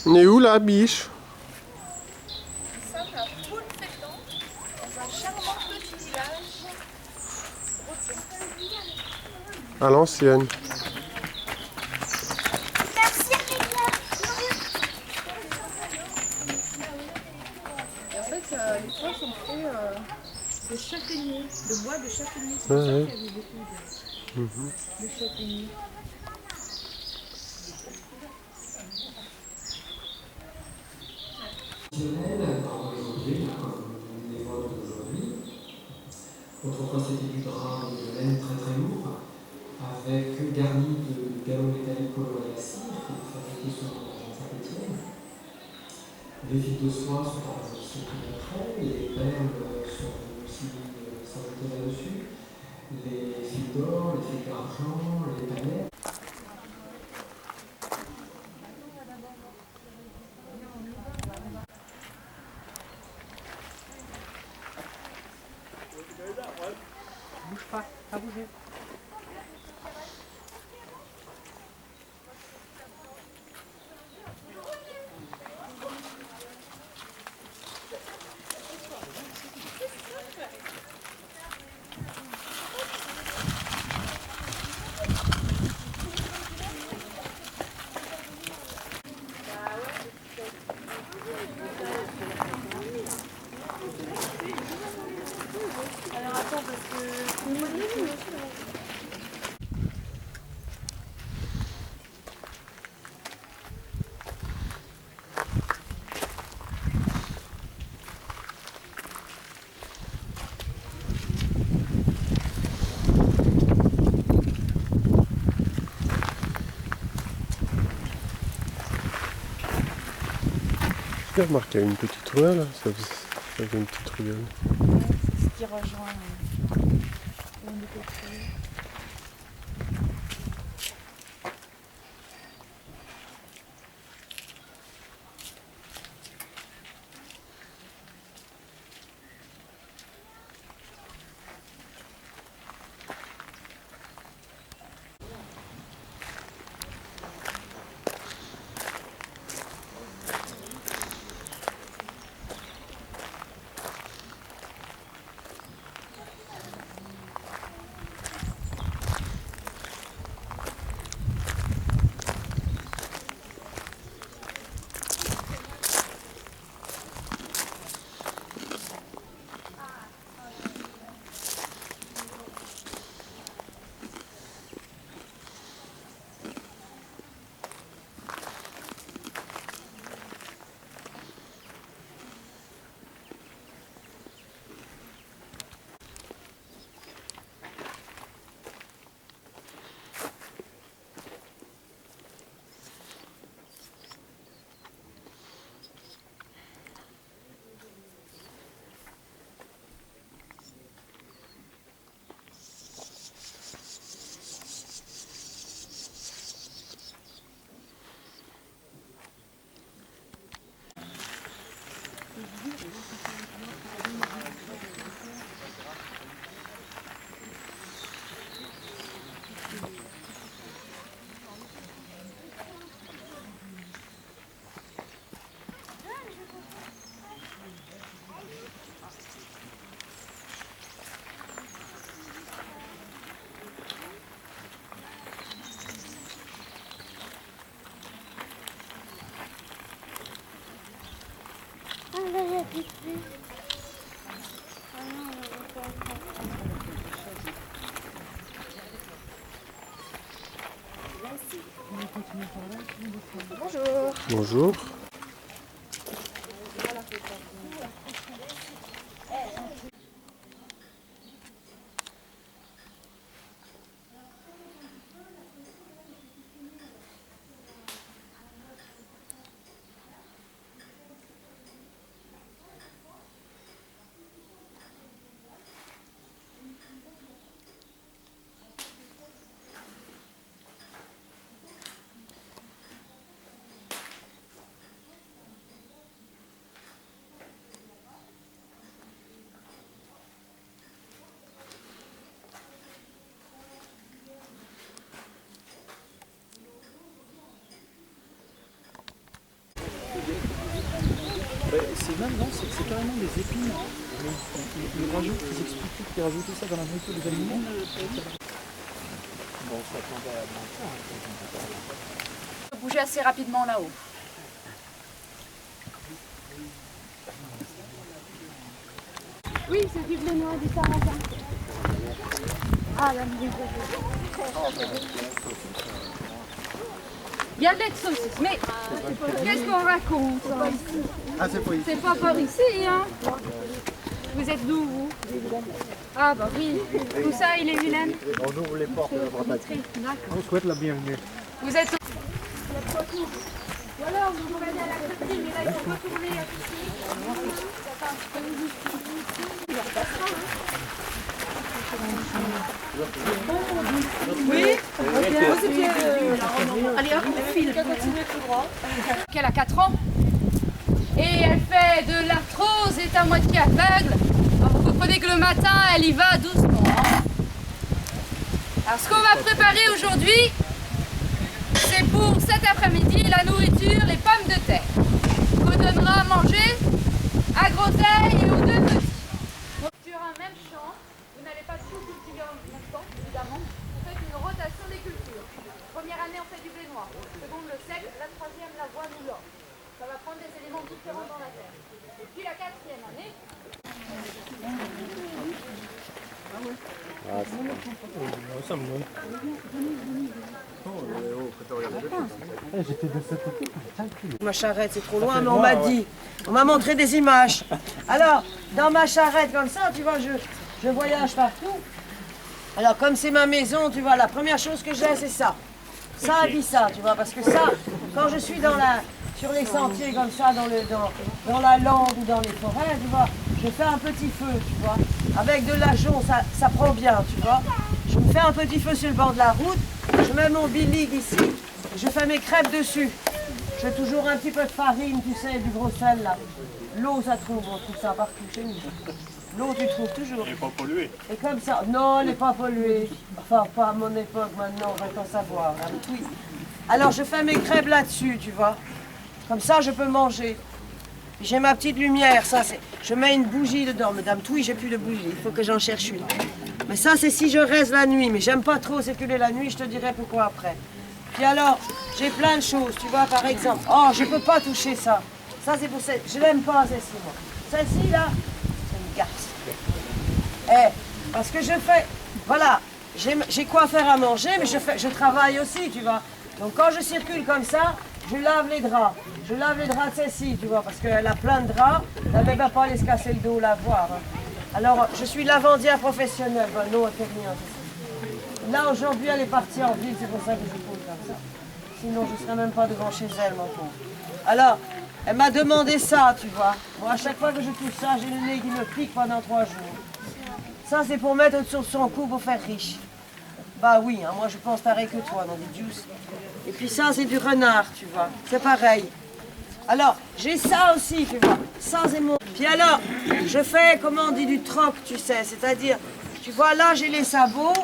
On est où là, biche? Nous sommes à Foulfétan, dans un charmant petit village breton. À l'ancienne. Et en fait, les toits sont faits de châtaignier, de bois de châtaignier. C'est Ouais, pour ça ouais. qu'il y avait beaucoup de châtaigniers. Dans l'horizontale, comme les vôtres d'aujourd'hui. Autrefois, c'était du drap de laine très très lourd, avec garni de galons métalliques colorés à cire, qui étaient fabriqués sur la région de Saint-Étienne. Les fils de soie sont apparus aussi après, les perles sont venues aussi s'ajouter là-dessus, les fils d'or, les fils d'argent, les paillettes. Bouge pas, pas bouger. Alors attends, parce que... J'ai remarqué une petite ruelle, là. Ça fait une petite ruelle. C'est ce qui rejoint l'un des côtés. Bonjour. Bonjour. C'est même, non, c'est carrément des épines. Ils rajoutent, ils expliquent qu'ils rajoutaient ça dans la nourriture des animaux. Bon, ça tombait à Bouger assez rapidement là-haut. Oui, c'est du blé noir, du sarrasin. Ah, la nourriture. Il y a de la saucisse, mais qu'est-ce qu'on raconte ici? Ah, c'est pas ici. C'est pas par ici, hein? Vous êtes d'où, vous? Ah, bah oui. Tout ça, il est vilain. On ouvre les portes de la Bretagne. D'accord. On souhaite la bienvenue. Vous êtes Ou alors, vous pouvez aller à la cantine, mais là, ils vont retourner à Allez hop, on file. Elle a 4 ans et elle fait de l'arthrose, est à moitié aveugle. Alors vous comprenez que le matin, elle y va doucement. Alors ce qu'on va préparer aujourd'hui, c'est pour cet après-midi la nourriture, les pommes de terre. On vous donnera à manger à Groseille et aux 2 petits. Sur un même champ, vous n'allez pas tout cultiver en même temps, évidemment. Vous faites une rotation des cultures. Première année, on fait du blé noir. Seconde, le sel. La troisième, la voie ou l'or. Ça va prendre des éléments différents dans la terre. Et puis la 4e année. Ma charrette, c'est trop loin, mais on m'a dit, on m'a montré des images. Alors, dans ma charrette comme ça, tu vois, je voyage partout. Alors, comme c'est ma maison, tu vois, la première chose que j'ai, c'est ça. Ça et ça, tu vois, parce que ça, quand je suis sur les sentiers comme ça, dans la lande ou dans les forêts, tu vois, je fais un petit feu, tu vois. Avec de l'ajonc, ça prend bien, tu vois. Je me fais un petit feu sur le bord de la route, je mets mon billig ici, je fais mes crêpes dessus. Je fais toujours un petit peu de farine, tu sais, du gros sel là. L'eau, ça trouve, on trouve ça partout chez nous. L'eau, tu trouves toujours. Il n'est pas pollué. Et comme ça, non, elle n'est pas polluée. Enfin, pas à mon époque, maintenant, on va pas savoir. Là. Oui. Alors, je fais mes crêpes là-dessus, tu vois. Comme ça, je peux manger. J'ai ma petite lumière, ça, c'est... Je mets une bougie dedans, madame. Oui, j'ai plus de bougie, il faut que j'en cherche une. Mais ça, c'est si je reste la nuit. Mais j'aime pas trop circuler la nuit, je te dirai pourquoi après. Puis alors, j'ai plein de choses, tu vois, par exemple. Oh, je peux pas toucher ça. Ça, c'est pour cette... Je l'aime pas, celle-ci, moi. Celle-ci, là, c'est une garce. Parce que je fais... Voilà, j'ai quoi faire à manger, mais je travaille aussi, tu vois. Donc, quand je circule comme ça, je lave les draps. Je lave les draps de celle-ci, tu vois, parce qu'elle a plein de draps. Elle ne va pas aller se casser le dos, la voir. Hein. Alors, je suis lavandière professionnelle. Ben, non, elle fait rien. Là, aujourd'hui, elle est partie en ville, c'est pour ça que je pose comme ça. Sinon, je ne serais même pas devant chez elle, mon pauvre. Alors, elle m'a demandé ça, tu vois. Moi, à chaque fois que je touche ça, j'ai le nez qui me pique pendant 3 jours. Ça, c'est pour mettre sur son cou pour faire riche. Bah oui, hein, moi, je pense pareil que toi, dans des juices. Et puis ça, c'est du renard, tu vois. C'est pareil. Alors, j'ai ça aussi, tu vois. Ça, c'est mon... Puis alors, je fais, comment on dit, du troc, tu sais. C'est-à-dire, tu vois, là, j'ai les sabots.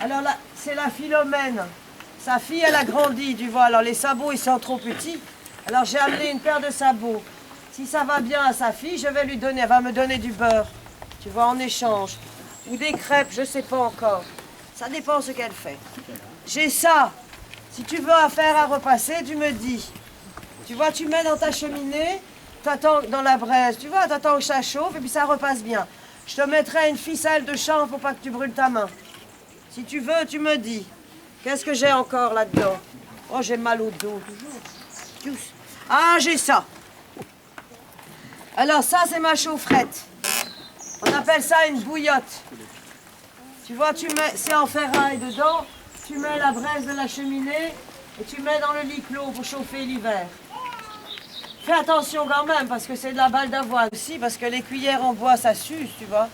Alors là, c'est la Philomène. Sa fille, elle a grandi, tu vois. Alors, les sabots, ils sont trop petits. Alors, j'ai amené une paire de sabots. Si ça va bien à sa fille, je vais lui donner. Elle va me donner du beurre, tu vois, en échange. Ou des crêpes, je sais pas encore. Ça dépend ce qu'elle fait. J'ai ça. Si tu veux faire à repasser, tu me dis. Tu vois, tu mets dans ta cheminée, tu attends dans la braise, tu vois, tu attends que ça chauffe et puis ça repasse bien. Je te mettrai une ficelle de chanvre pour pas que tu brûles ta main. Si tu veux, tu me dis. Qu'est-ce que j'ai encore là-dedans? Oh, j'ai mal au dos, toujours. Ah, j'ai ça. Alors ça, c'est ma chaufferette. On appelle ça une bouillotte. Tu vois, c'est en ferraille dedans. Tu mets la braise de la cheminée et tu mets dans le lit clos pour chauffer l'hiver. Fais attention quand même parce que c'est de la balle d'avoine aussi, parce que les cuillères en bois ça s'use, tu vois.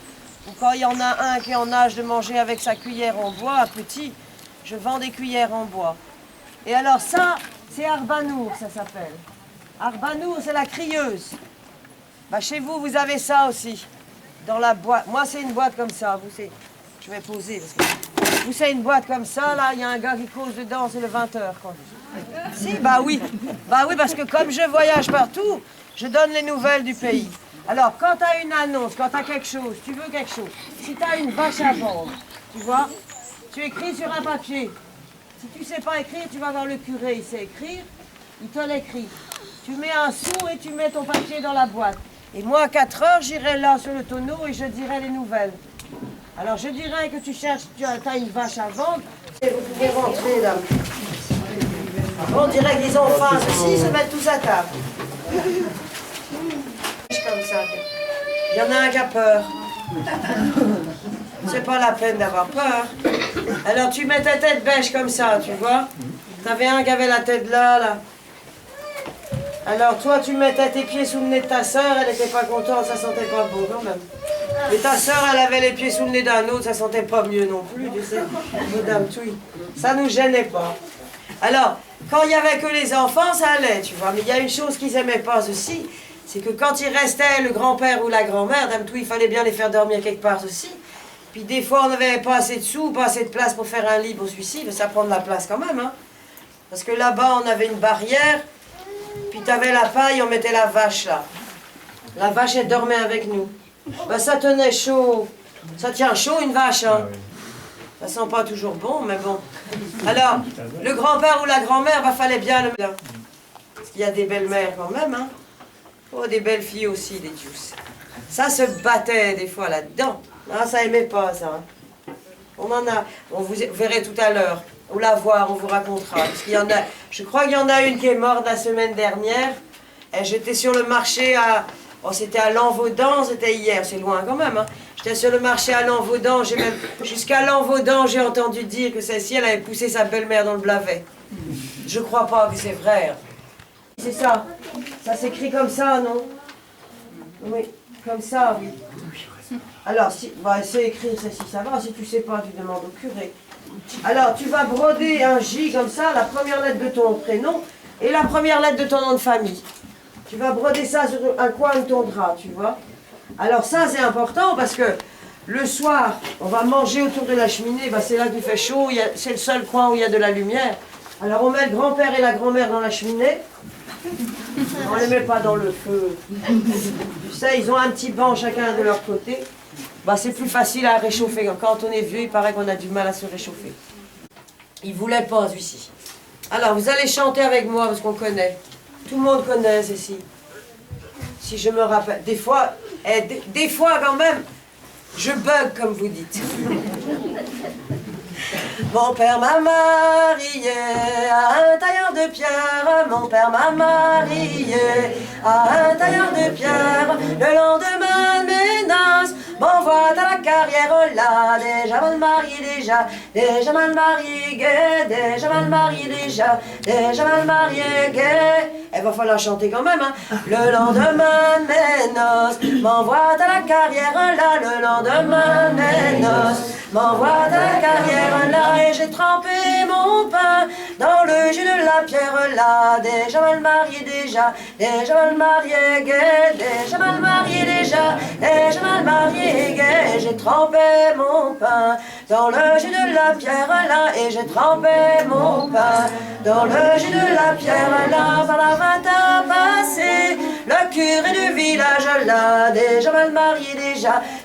Ou quand il y en a un qui est en âge de manger avec sa cuillère en bois, petit, je vends des cuillères en bois. Et alors ça, c'est Arbanour, ça s'appelle. Arbanour, c'est la crieuse. Bah, chez vous, vous avez ça aussi, dans la boîte. Moi, c'est une boîte comme ça, vous savez. Je vais poser parce que... Vous savez, une boîte comme ça, là, il y a un gars qui cause dedans, c'est le 20h, quoi. Si, bah oui. Bah oui, parce que comme je voyage partout, je donne les nouvelles du pays. Alors, quand tu as une annonce, quand tu as quelque chose, tu veux quelque chose, si tu as une vache à vendre, tu vois, tu écris sur un papier. Si tu ne sais pas écrire, tu vas voir le curé, il sait écrire, il te l'écrit. Tu mets un sou et tu mets ton papier dans la boîte. Et moi, à 4 heures, j'irai là sur le tonneau et je dirai les nouvelles. Alors, je dirais que tu cherches, tu as une vache à vendre. Et vous pouvez rentrer là. On dirait que les enfants aussi se mettent tous à table. Comme ça. Il y en a un qui a peur. C'est pas la peine d'avoir peur. Alors tu mets ta tête bêche comme ça, tu vois. T'avais un qui avait la tête là, là. Alors toi tu mettais tes pieds sous le nez de ta soeur, elle était pas contente, ça sentait pas bon quand même. Et ta soeur, elle avait les pieds sous le nez d'un autre, ça sentait pas mieux non plus, tu sais. Madame Touy. Ça nous gênait pas. Alors, quand il y avait que les enfants, ça allait, tu vois. Mais il y a une chose qu'ils aimaient pas aussi, c'est que quand il restait le grand-père ou la grand-mère, Dame Touy, il fallait bien les faire dormir quelque part aussi. Puis des fois, on n'avait pas assez de sous, pas assez de place pour faire un lit pour celui-ci, mais ça prend de la place quand même, hein. Parce que là-bas, on avait une barrière, puis tu avais la paille, on mettait la vache là. La vache, elle dormait avec nous. Ben, ça tenait chaud. Ça tient chaud, une vache, hein. Ça sent pas toujours bon, mais bon. Alors, le grand-père ou la grand-mère, ben, fallait bien le... Parce qu'il y a des belles-mères quand même, hein. Oh, des belles filles aussi, des juices. Ça se battait des fois là-dedans. Ah, ça aimait pas, ça. On en a... vous verrez tout à l'heure. Ou la voir, on vous racontera. Parce qu'il y en a... Je crois qu'il y en a une qui est morte la semaine dernière. Et j'étais sur le marché à... Oh, c'était à Lanvaudan, c'était hier, c'est loin quand même. Hein. J'étais sur le marché à Lanvaudan, j'ai même... Jusqu'à Lanvaudan, j'ai entendu dire que celle-ci, elle avait poussé sa belle-mère dans le Blavet. Je crois pas que c'est vrai. C'est ça. Ça s'écrit comme ça, non? Oui, comme ça, oui. Alors, si, bah, c'est écrire ceci, ça va. Si tu sais pas, tu demandes au curé. Alors, tu vas broder un J comme ça, la première lettre de ton prénom et la première lettre de ton nom de famille. Tu vas broder ça sur un coin de ton drap, tu vois. Alors ça, c'est important parce que le soir, on va manger autour de la cheminée. Bah, c'est là qu'il fait chaud, c'est le seul coin où il y a de la lumière. Alors on met le grand-père et la grand-mère dans la cheminée. On ne les met pas dans le feu. Tu sais, ils ont un petit banc chacun de leur côté. Bah, c'est plus facile à réchauffer. Quand on est vieux, il paraît qu'on a du mal à se réchauffer. Il ne voulait pas, celui-ci. Alors, vous allez chanter avec moi parce qu'on connaît. Tout le monde connaît ceci. Si je me rappelle. Des fois quand même, je bug comme vous dites. Mon père m'a marié à un tailleur de pierre. Mon père m'a marié à un tailleur de pierre. Le lendemain de mes noces, m'envoie à la carrière là. Déjà mal marié, déjà mal marié, gay. Déjà mal marié, déjà mal marié, gay. Il va falloir chanter quand même, hein. Le lendemain de mes noces, m'envoie à la carrière là. Le lendemain de mes noces, m'envoie à la carrière là. Et j'ai trempé mon pain dans le jus de la pierre là. Déjà mal marié, déjà mal marié, gay. Déjà mal marié, déjà mal marié, gay. J'ai trempé mon pain dans le jus de la pierre là. Et j'ai trempé mon pain dans le jus de la pierre là. Par la 20 ans passé, le curé du village là. Déjà mal marié,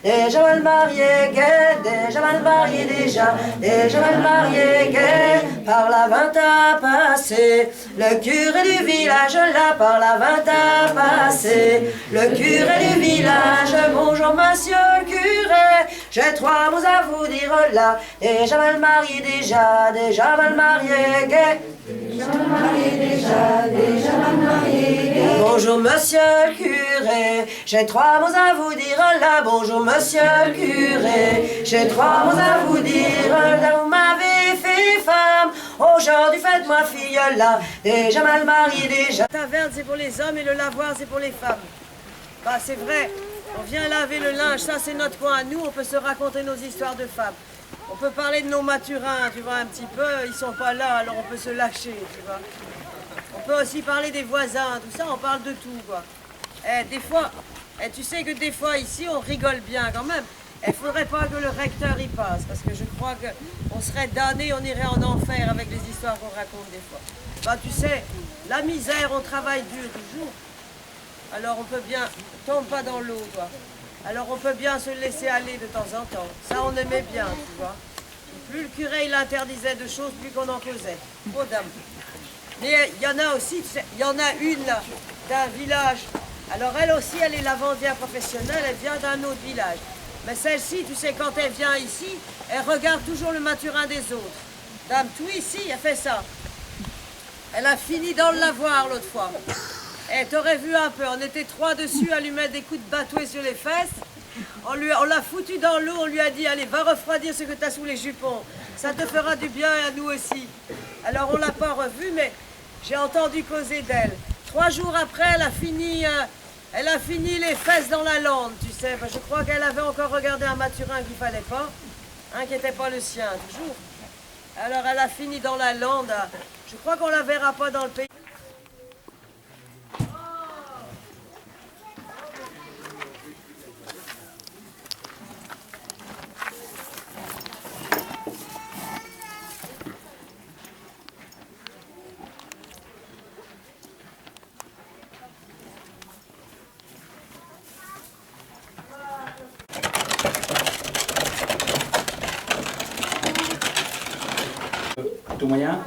déjà mal marié, gay. Déjà mal marié, déjà mal marié, gay. Par la 20 ans passé, le curé du village là. Par la 20 ans passé, le curé du village. Bonjour monsieur le curé, j'ai 3 mots à vous dire là. Déjà mal marié, déjà mal marié, gay. Déjà mal marié, déjà mal marié, gay. Bonjour monsieur le curé, j'ai 3 mots à vous dire là. Bonjour monsieur le curé, j'ai 3 mots à vous dire là. Vous m'avez fait femme, aujourd'hui faites-moi fille là. Déjà mal marié, déjà. La taverne c'est pour les hommes et le lavoir c'est pour les femmes. Bah c'est vrai, on vient laver le linge, ça c'est notre coin à nous, on peut se raconter nos histoires de femmes. On peut parler de nos maturins, tu vois, un petit peu, ils sont pas là, alors on peut se lâcher, tu vois. On peut aussi parler des voisins, tout ça, on parle de tout, quoi. Des fois, tu sais que des fois ici, on rigole bien quand même. Il faudrait pas que le recteur y passe, parce que je crois qu'on serait damnés, on irait en enfer avec les histoires qu'on raconte des fois. Bah tu sais, la misère, on travaille dur toujours. Alors on peut bien... Tombe pas dans l'eau, toi. Alors on peut bien se laisser aller de temps en temps. Ça, on aimait bien, tu vois. Plus le curé, il interdisait de choses, plus qu'on en causait. Oh, dame. Mais il y en a aussi, tu sais, il y en a une, là, d'un village. Alors elle aussi, elle est lavandière professionnelle, elle vient d'un autre village. Mais celle-ci, tu sais, quand elle vient ici, elle regarde toujours le maturin des autres. Dame, tout ici, elle fait ça. Elle a fini dans le lavoir l'autre fois. Et t'aurais vu un peu, on était 3 dessus à lui mettre des coups de batouet sur les fesses. On l'a foutu dans l'eau, on lui a dit, allez, va refroidir ce que t'as sous les jupons. Ça te fera du bien et à nous aussi. Alors on l'a pas revue, mais j'ai entendu causer d'elle. 3 jours après, elle a fini les fesses dans la lande, tu sais. Ben, je crois qu'elle avait encore regardé un maturin qu'il fallait pas, qui n'était pas le sien, toujours. Alors elle a fini dans la lande. Je crois qu'on la verra pas dans le pays. Tout moyen.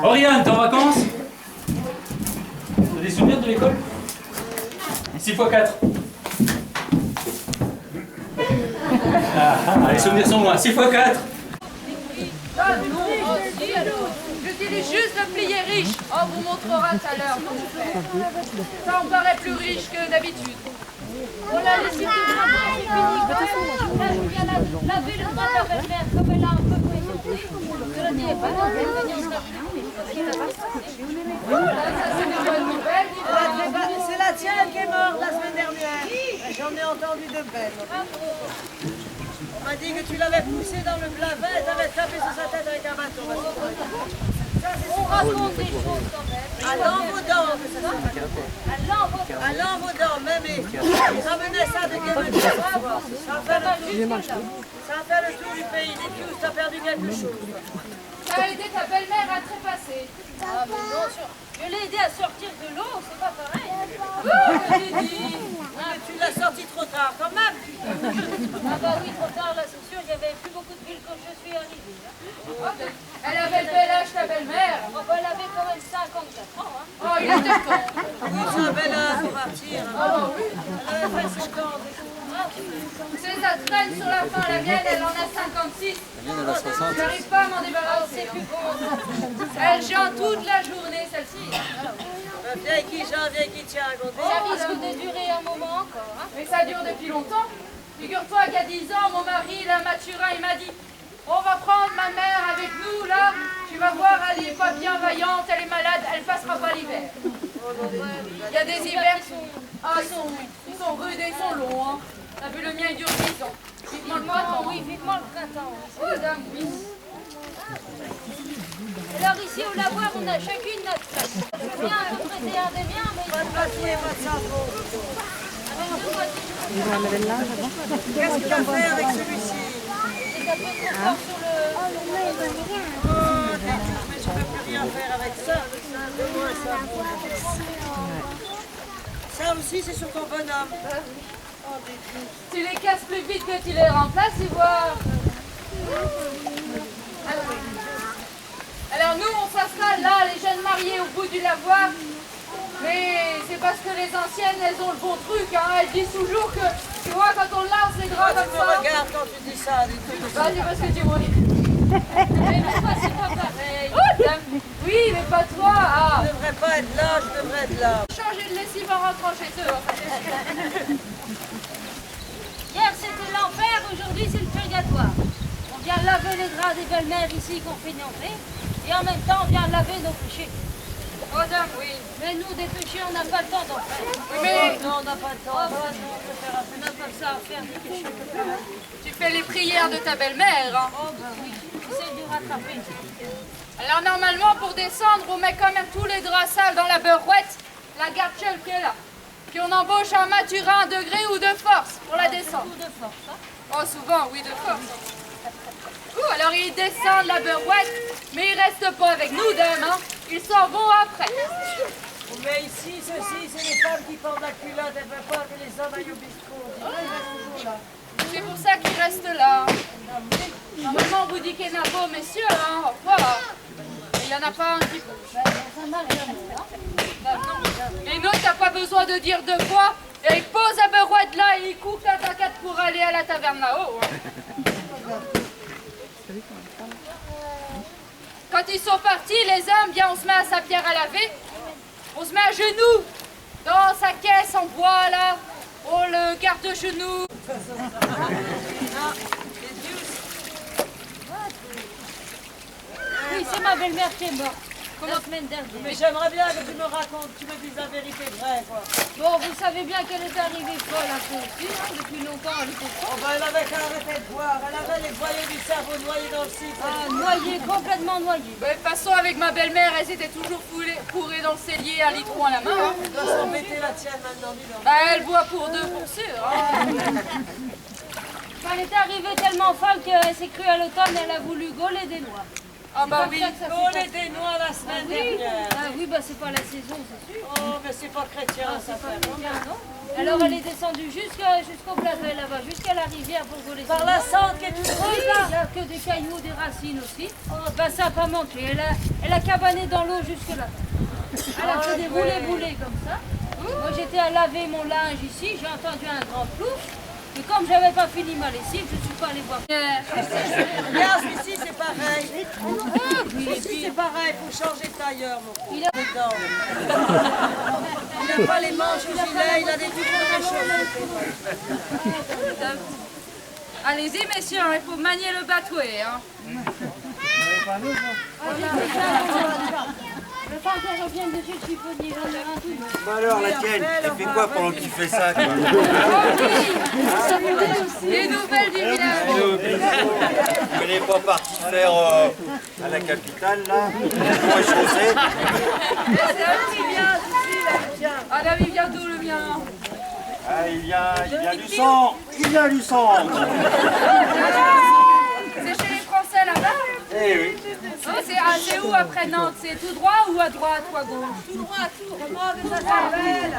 Oriane, t'es en vacances? T'as des souvenirs de l'école? 6 x 4. Les souvenirs sont loin. 6 x 4. J'utilise juste le plié riche. On vous montrera tout à l'heure comment faire. Ça me paraît plus riche que d'habitude. On l'a laissé tout le temps, c'est fini. Là, je viens laver le drap de la belle-mère, comme elle a un peu pris. Je le dis, pas non, elle venait en C'est la tienne qui est morte la semaine dernière. J'en ai entendu de belles. On m'a dit que tu l'avais poussé dans le blavet et t'avais tapé sur sa tête avec un bâton. On raconte des choses quand même. À l'envaudant, que ça s'appelle. À l'envaudant, même. Ils ramenaient ça de quelque chose. Ça a fait le tour du pays. Les pious, t'as perdu quelque chose. Ça a aidé ta belle-mère à trépasser. Ah, mais non, je l'ai aidé à sortir de l'eau, c'est pas pareil. Mais tu l'as sorti trop tard quand même. Ah bah oui, trop tard, là, c'est sûr, il n'y avait plus beaucoup de villes quand je suis arrivée. Elle avait le bel âge, ta belle-mère. Oh, bah, elle avait quand même 54 ans. Hein. Oh, il était temps. Oui, c'est un bel âge pour partir. Elle avait fait 50 ans. C'est ça traîne sur la fin. La mienne, elle en a 56. Je n'arrive pas à m'en débarrasser. Elle gêne toute la journée, celle-ci. Vieille qui gêne, vieille qui tient à compter. Ça risque de durer un moment encore. Hein. Mais ça dure depuis longtemps. Figure-toi qu'à 10 ans, mon mari, la Mathurin, il m'a dit on va prendre ma mère avec nous, là. Tu vas voir, elle n'est pas bien vaillante, elle est malade, elle passera pas l'hiver. Il y a des hivers qui sont... Ah, ils sont rudes et ils sont longs, hein. T'as vu, le mien, il dure 10 ans. Vivement le printemps. Oui, vivement le printemps. Oh, dame, oui. Alors ici au lavoir, on a chacune notre place. Je viens à prêter un des miens, mais Pas de papier, pas de savon. avec 2 mois, Qu'est-ce qu'il a fait avec celui-ci? c'est un peu trop fort sur le... Oh, mais je ne peux plus rien faire avec ça. Donne-moi ça. Ça aussi, c'est sur ton bonhomme. Tu les casses plus vite que tu les remplaces, tu vois. Alors nous, on s'installe là, les jeunes mariés au bout du lavoir. Mais c'est parce que les anciennes, elles ont le bon truc. Hein. Elles disent toujours que, tu vois, quand on lance les draps Tu comme me ça... regardes quand tu dis ça. Bah, c'est parce que tu vois. Mais pourquoi c'est pas pareil? Oh, dame. Oui, mais pas toi. Ah. Je ne devrais pas être là, je devrais être là. Changer de lessive en rentrant chez eux. Enfin, Hier c'était l'enfer, aujourd'hui c'est le purgatoire. On vient laver les draps des belles-mères ici qu'on fait entrer et en même temps on vient laver nos péchés. oh, dame, oui. Mais nous des péchés on n'a pas le temps d'en faire. Oui, mais Non, on n'a pas le temps. Oh, bah, non, on n'a pas ça à faire des péchés. tu fais les prières de ta belle-mère. Hein. Oh bah oui, j'essaie de rattraper. Alors normalement, pour descendre, on met quand même tous les draps sales dans la beurrouette, la garde-chelle qui est là. Puis on embauche un maturin de gré ou de force pour la descendre. Beaucoup de force. Hein. Oh, souvent, oui, de force. Alors ils descendent la beurrouette, mais ils restent pas avec nous, dame. Hein. Ils s'en vont après. Mais ici, ceci, c'est les porte la culotte, elle veut pas que les hommes aillent au bistrot. Il reste toujours là. C'est pour ça qu'il reste là. Normalement, on vous dit qu'il y en a beau, messieurs, hein, voilà. Mais il n'y en a pas un qui peut. Et non, t'as pas besoin de dire deux fois. Et il pose à Berouette là et il coupe la tacate pour aller à la taverne là-haut. Hein. Quand ils sont partis, les hommes, bien, on se met à sa pierre à laver. On se met à genoux dans sa caisse en bois là. Oh, le garde-genou. Oui, c'est ma belle-mère qui est morte. Comme la semaine dernière. Mais j'aimerais bien que tu me racontes, tu me dises la vérité vraie, quoi. Bon, vous savez bien qu'elle est arrivée folle un peu aussi, hein, depuis longtemps, elle était folle. Oh ben, elle avait qu'à arrêter de boire, elle avait les voyous du cerveau noyés dans le cycle. Ah, noyée, complètement noyée. De toute façon, avec ma belle-mère, elles étaient toujours fourrées dans le cellier, un litron à la main. Hein. Elle doit s'embêter la tienne maintenant, dis donc. Bah, elle boit pour deux, pour sûr. Hein. Quand elle est arrivée tellement folle qu'elle s'est crue à l'automne, elle a voulu gauler des noix. Ah bah oui. Gauler des noix la semaine dernière. Ah oui, bah c'est pas la saison, c'est sûr. Oh, mais c'est pas chrétien, ça fait. Non. Alors elle est descendue jusqu'au plateau là-bas, jusqu'à la rivière pour gauler. Par la cendre qui est toute Oui, creuse, il là. n'y a que des cailloux, des racines aussi. Bah ça n'a pas manqué. Elle a cabané dans l'eau jusque là. Elle a fait des boulets comme ça. Moi j'étais à laver mon linge ici, j'ai entendu un grand plouf. Et comme j'avais pas fini ma lessive, je suis pas allée voir. Regarde, ici c'est pareil. Ici c'est pareil, il faut changer de tailleur, mon coup. Il a- Dedans. Il n'a pas les manches au gilet, il a des trucs dans les cheveux. Allez-y, messieurs, hein, il faut manier le batouet. Hein. Le temps qu'elle revienne de chez le chiffonnier, j'en ai un tout. Bah alors la tienne, elle fait quoi pendant qu'il fait ça quoi? Les nouvelles du village. Elle n'est pas partie faire à la capitale là, pour échausser. Ah là, il vient d'où le mien? Ah, il vient du sang, il vient du sang. C'est chez les Français là-bas? Eh oui. Oh, c'est où après Nantes? C'est tout droit ou à droite ou à gauche? Tout droit, comment que ça s'appelle?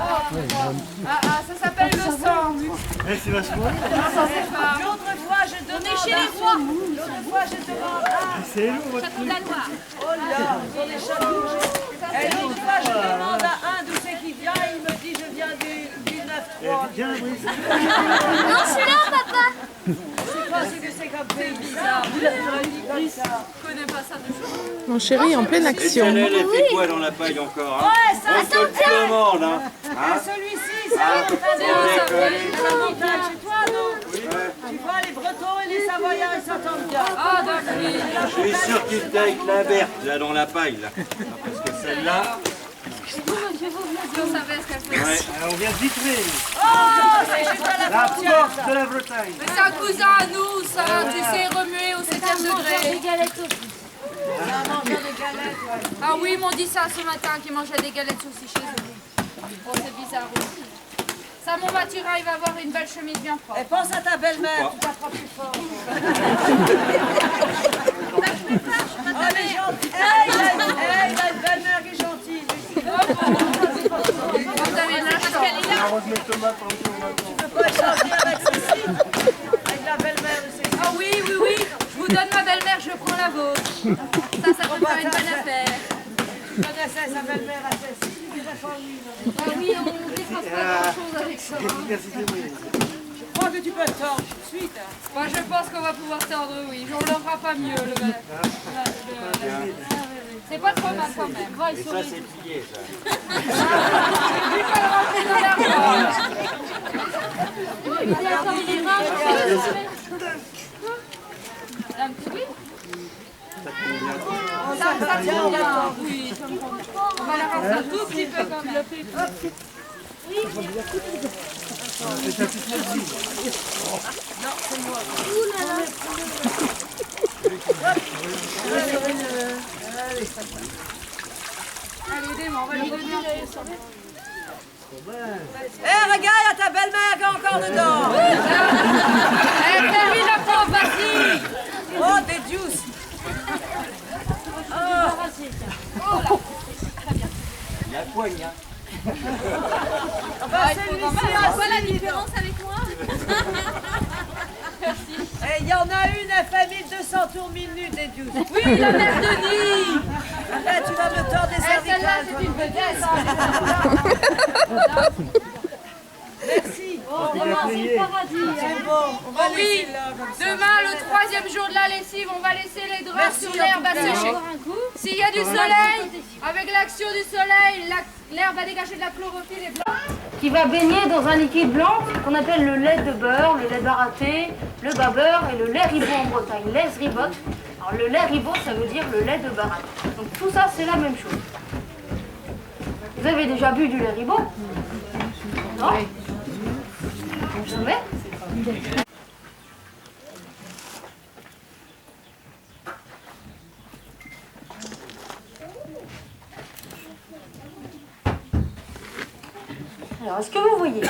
Ça s'appelle le sang. C'est vachement. L'autre fois je demande. Chez les rois. L'autre fois je demande. C'est lourd votre truc. Oh là, on est châteaux. Et l'autre fois je demande à un d'où c'est qui vient, il me dit je viens du 9-3. Viens, oui. Non, je suis là, papa. Je sais pas ce que c'est comme pays bizarre. Je connais pas ça de jour. Mon chéri est en pleine Et action. elle fait quoi dans la paille encore hein? Ouais, ça, On te le demande hein. Ah, celui-ci, ça, la montagne chez toi, non? Tu vois, les Bretons et les Savoyards, ils s'entendent bien. Ah, d'accord. Je suis sûr qu'il était avec la Berthe là dans la paille là. Parce que celle-là, On savait ce qu'elle fait. ouais. On vient de Vitré, Oh, c'est juste à la frontière, ça. de la Bretagne. Mais c'est un cousin à nous, ça. Tu sais remuer au 7e degré. Des galettes aussi. Ça mange des galettes, ouais. Ah oui, ils m'ont dit ça ce matin, qu'ils mangeaient des galettes saucisses chez eux. Oh, c'est bizarre aussi. Ça, mon Mathurin, il va avoir une belle chemise bien propre. Et pense à ta belle-mère, tu tapes plus fort. Oh, elle est gentille. Hey, il a une belle-mère qui est gentille. lui. Vous avez là, parce qu'elle est là. Tu peux pas échanger avec ceci, avec la belle-mère de ceci. Ah oui, je vous donne ma belle-mère, je prends la vôtre. Ça peut faire une bonne affaire. Tu connaissais sa belle-mère à ceci, tu dirais pas lui. non. Ah oui, on ne défend pas grand-chose avec ça. Je crois que tu peux tordre tout de suite. Hein. Moi, je pense qu'on va pouvoir tordre, oui. On l'aura pas mieux, le gars. C'est pas trop mal quand même. Va, Et il ça sourit. c'est plié ça. Il peut le rentrer dans l'armoire. Il y a encore des reins. Un petit peu. Ça tient bien. Oui, ça me convient. On va la rentrer un tout petit peu quand même. Allez, aidez-moi, on va lui donner un peu. Hé, regarde, il y a ta belle-mère qui est encore dedans. Eh, fais-lui la pauvre, vas-y. Oh, des juices. La poigne hein. Quoi la différence avec moi? Il y en a une, elle fait 1200 tours minutes et 12. Oui, la mère Denis. Là, tu vas me tordre des Celle-là, cervicales. c'est une vedette. Merci. Oh, demain, c'est le paradis. C'est bon, on va Oui, laisser là comme ça. demain, le 3e jour de la lessive, on va laisser les draps Merci, sur l'herbe à en tout cas. sécher. S'il y a du soleil, avec l'action du soleil, l'herbe va dégager de la chlorophylle et blanc. Qui va baigner dans un liquide blanc qu'on appelle le lait de beurre, le lait baraté, le bas beurre et le lait ribot en Bretagne, lait ribot. Alors le lait ribot, ça veut dire le lait de baraté. Donc tout ça, c'est la même chose. Vous avez déjà bu du lait ribot? Non? Jamais? Alors, est-ce que vous voyez?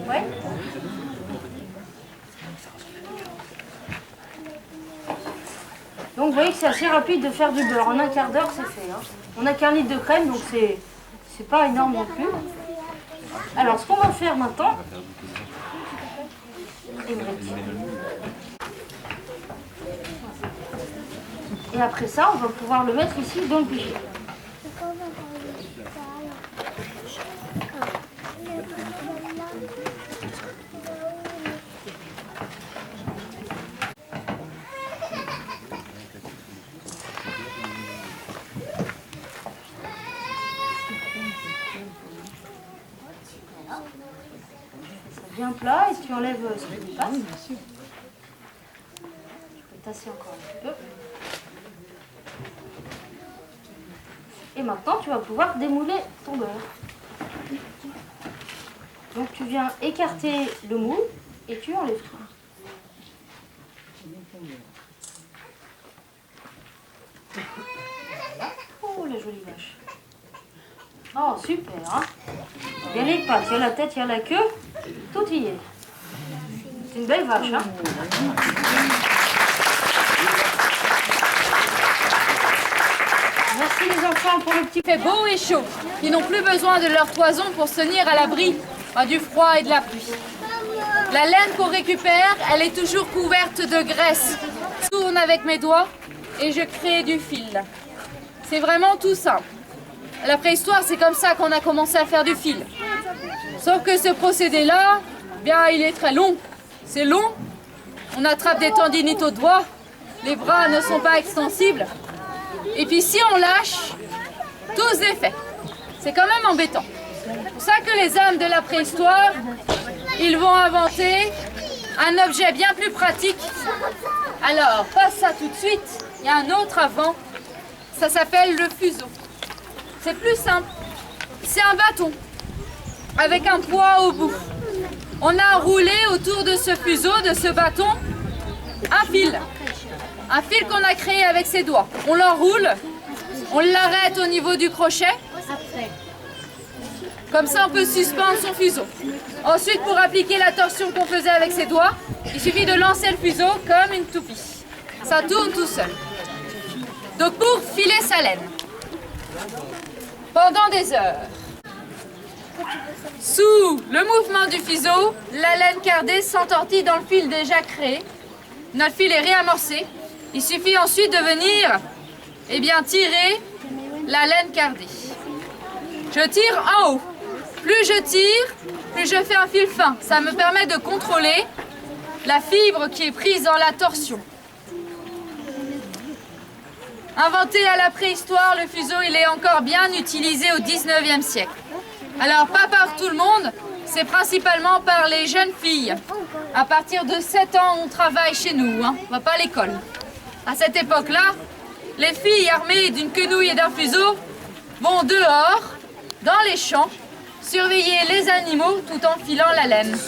Ouais. Donc, vous voyez que c'est assez rapide de faire du beurre. En un quart d'heure, c'est fait. Hein. On n'a qu'un litre de crème, donc c'est pas énorme non plus. Alors, ce qu'on va faire maintenant... Et après ça, on va pouvoir le mettre ici dans le pichet. Bien plat et tu enlèves ce qui dépasse. Je peux tasser encore un petit peu. Et maintenant tu vas pouvoir démouler ton beurre. Donc tu viens écarter le moule et tu enlèves tout. Oh la jolie vache. Oh super hein. Il y a les pattes, il y a la tête, il y a la queue. Tout y est. C'est une belle vache, hein? Merci les enfants pour le petit... Il fait beau et chaud. Ils n'ont plus besoin de leur toison pour se tenir à l'abri du froid et de la pluie. La laine qu'on récupère, elle est toujours couverte de graisse. Je tourne avec mes doigts et je crée du fil. C'est vraiment tout simple. À la préhistoire, c'est comme ça qu'on a commencé à faire du fil. Sauf que ce procédé-là, bien, il est très long. C'est long. On attrape des tendinites aux doigts. Les bras ne sont pas extensibles. Et puis si on lâche, tout se défait. C'est quand même embêtant. C'est pour ça que les hommes de la préhistoire, ils vont inventer un objet bien plus pratique. Alors, pas ça tout de suite. Il y a un autre avant. Ça s'appelle le fuseau. C'est plus simple. C'est un bâton avec un poids au bout. On a roulé autour de ce fuseau, de ce bâton, un fil. Un fil qu'on a créé avec ses doigts. On l'enroule, on l'arrête au niveau du crochet. Comme ça, on peut suspendre son fuseau. Ensuite, pour appliquer la torsion qu'on faisait avec ses doigts, il suffit de lancer le fuseau comme une toupie. Ça tourne tout seul. Donc, pour filer sa laine, pendant des heures, sous le mouvement du fuseau, la laine cardée s'entortille dans le fil déjà créé. Notre fil est réamorcé. Il suffit ensuite de venir tirer la laine cardée. Je tire en haut. Plus je tire, plus je fais un fil fin. Ça me permet de contrôler la fibre qui est prise dans la torsion. Inventé à la préhistoire, le fuseau il est encore bien utilisé au 19e siècle. Alors pas par tout le monde, c'est principalement par les jeunes filles. À partir de 7 ans, on travaille chez nous, on va pas à l'école. À cette époque-là, les filles armées d'une quenouille et d'un fuseau vont dehors, dans les champs, surveiller les animaux tout en filant la laine.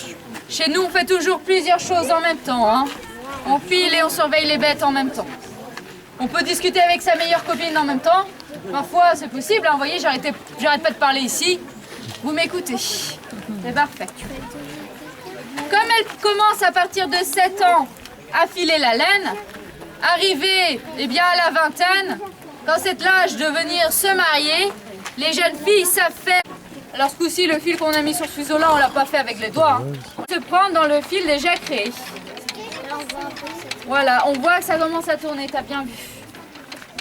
Chez nous, on fait toujours plusieurs choses en même temps. On file et on surveille les bêtes en même temps. On peut discuter avec sa meilleure copine en même temps. Parfois, c'est possible. Vous voyez, j'arrête pas de parler ici. Vous m'écoutez. C'est parfait. Comme elle commence à partir de 7 ans à filer la laine, arrivée à la vingtaine, quand c'est l'âge de venir se marier, les jeunes filles savent faire Alors ce coup-ci, le fil qu'on a mis sur ce fuseau-là, on l'a pas fait avec les doigts. Hein. On se prend dans le fil déjà créé. Voilà, on voit que ça commence à tourner, t'as bien vu.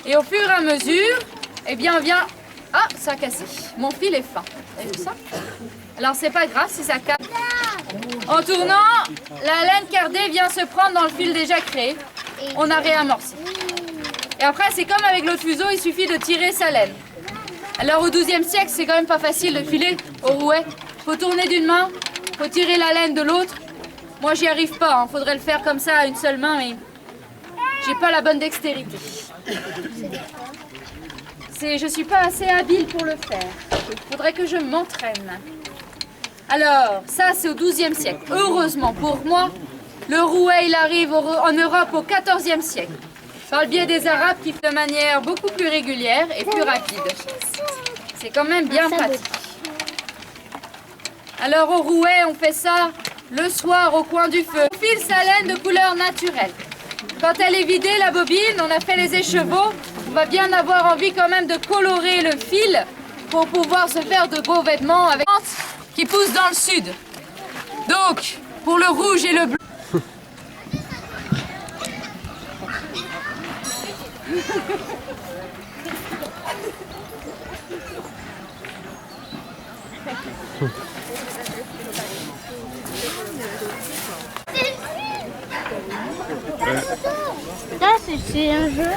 Et au fur et à mesure, eh bien on vient... Ah, ça a cassé. Mon fil est fin. Vous avez vu ça? Alors c'est pas grave si ça casse. En tournant, la laine cardée vient se prendre dans le fil déjà créé. On a réamorcé. Et après, c'est comme avec l'autre fuseau, il suffit de tirer sa laine. Alors au XIIe siècle, c'est quand même pas facile de filer au rouet. Faut tourner d'une main, faut tirer la laine de l'autre. Moi, j'y arrive pas. Hein. Faudrait le faire comme ça à une seule main, mais j'ai pas la bonne dextérité. Je suis pas assez habile pour le faire. Il faudrait que je m'entraîne. Alors, ça, c'est au XIIe siècle. Heureusement pour moi, le rouet, il arrive en Europe au XIVe siècle. Par le biais des Arabes qui font de manière beaucoup plus régulière et plus rapide. C'est quand même bien pratique. Alors au rouet, on fait ça le soir au coin du feu. On file sa laine de couleur naturelle. Quand elle est vidée, la bobine, on a fait les écheveaux. On va bien avoir envie quand même de colorer le fil pour pouvoir se faire de beaux vêtements avec qui poussent dans le sud. Donc, pour le rouge et le bleu. Ça, c'est un jeu.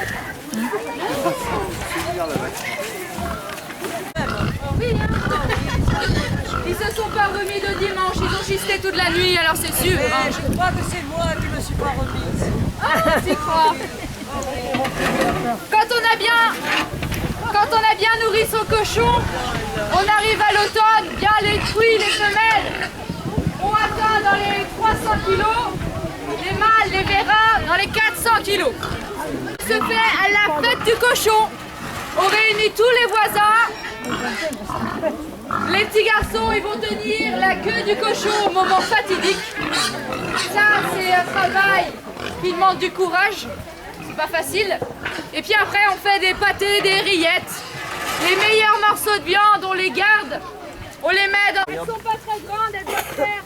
Oui, hein. Ils se sont pas remis de dimanche, ils ont chisté toute la nuit, alors c'est sûr. Hein. Je crois que c'est moi qui me suis pas remise. Ah, c'est quoi? Quand on a bien nourri son cochon, on arrive à l'automne, bien les fruits, les femelles ont atteint dans les 300 kilos, les mâles, les verras dans les 400 kilos. Se fait à la fête du cochon. On réunit tous les voisins. Les petits garçons, ils vont tenir la queue du cochon au moment fatidique. Ça, c'est un travail qui demande du courage. C'est pas facile. Et puis après, on fait des pâtés, des rillettes. Les meilleurs morceaux de viande, on les garde. On les met dans... Elles sont pas très grandes, elles doivent faire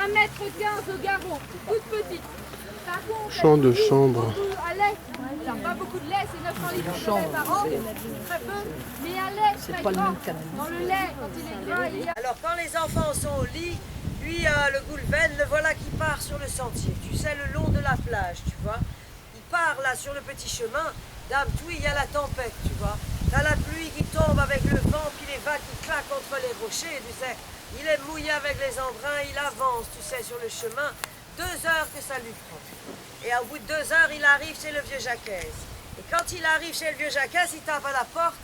1,15 m au garrot. Toutes petites. Par contre, Champ de chambre. à lait. Alors, pas beaucoup de lait, c'est 900 litres de lait par an. Très peu. Mais à lait, très grand. Dans le lait, quand il est gras, il y a... Alors quand les enfants sont au lit, lui, le Goulven, le voilà qui part sur le sentier. Tu sais, le long de la plage, tu vois. Il part là sur le petit chemin. Dame, tout, il y a la tempête, tu vois. T'as la pluie qui tombe avec le vent, puis les vagues qui claquent contre les rochers, tu sais. Il est mouillé avec les embruns, il avance, tu sais, sur le chemin. 2 heures que ça lui prend. Et au bout de 2 heures, il arrive chez le vieux Jacquès. Et quand il arrive chez le vieux Jacquès, il tape à la porte.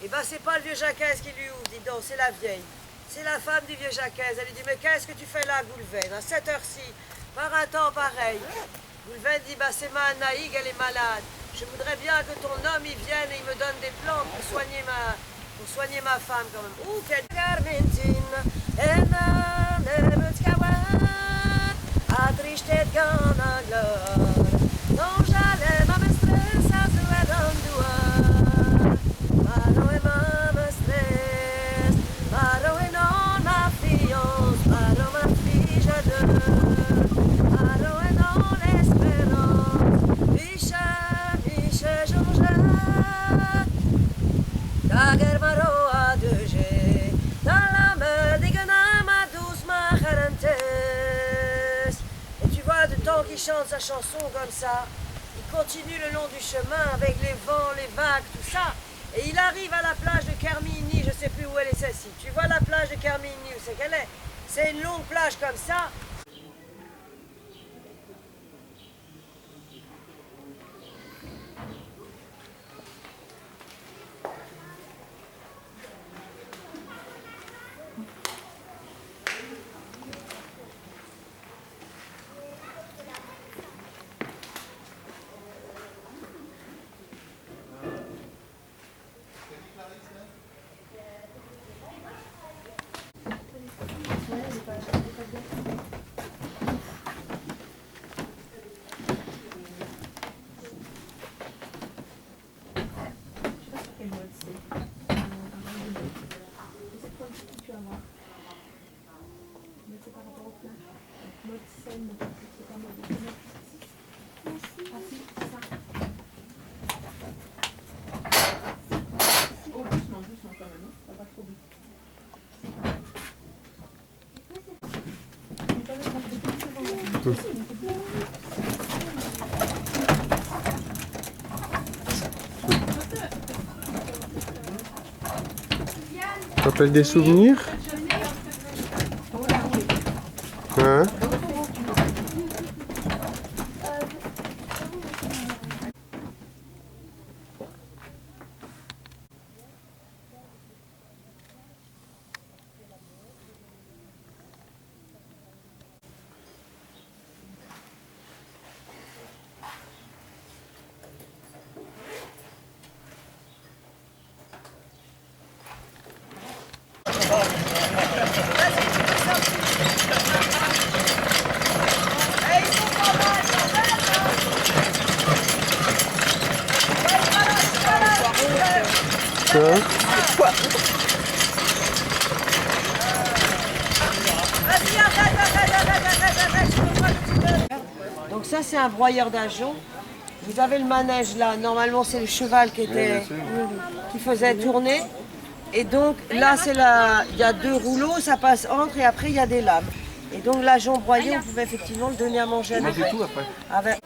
Et ben c'est pas le vieux Jacquès qui lui ouvre, dis donc, c'est la vieille. C'est la femme du vieux Jacquès. Elle lui dit, mais qu'est-ce que tu fais là, Goulven, à cette heure-ci, par un temps pareil? Goulven dit, bah c'est ma Naïg, elle est malade. Je voudrais bien que ton homme y vienne et il me donne des plantes pour soigner ma femme quand même. Ouh, quelle garmentine, a triste gana glor, non j'allais ma stress à Maro e mama stress, maro e non ma fiance, maro ma figlia de, maro e non espérance, Micha Jean-Jacques, Daguerre maro à 2G, dans la mer des ma douce ma charentaise. Et tu vois, de temps qu'il chante sa chanson comme ça, il continue le long du chemin avec les vents, les vagues, tout ça. Et il arrive à la plage de Carmigny, je ne sais plus où elle est celle-ci. Tu vois la plage de Carmigny, où c'est qu'elle est? C'est une longue plage comme ça. Ça rappelle des souvenirs? Hein? Donc ça c'est un broyeur d'ajoncs. Vous avez le manège là, normalement c'est le cheval qui faisait tourner. Et donc là il y a 2 rouleaux, ça passe entre et après il y a des lames. Et donc l'ajonc broyé, on pouvait effectivement le donner à manger avec.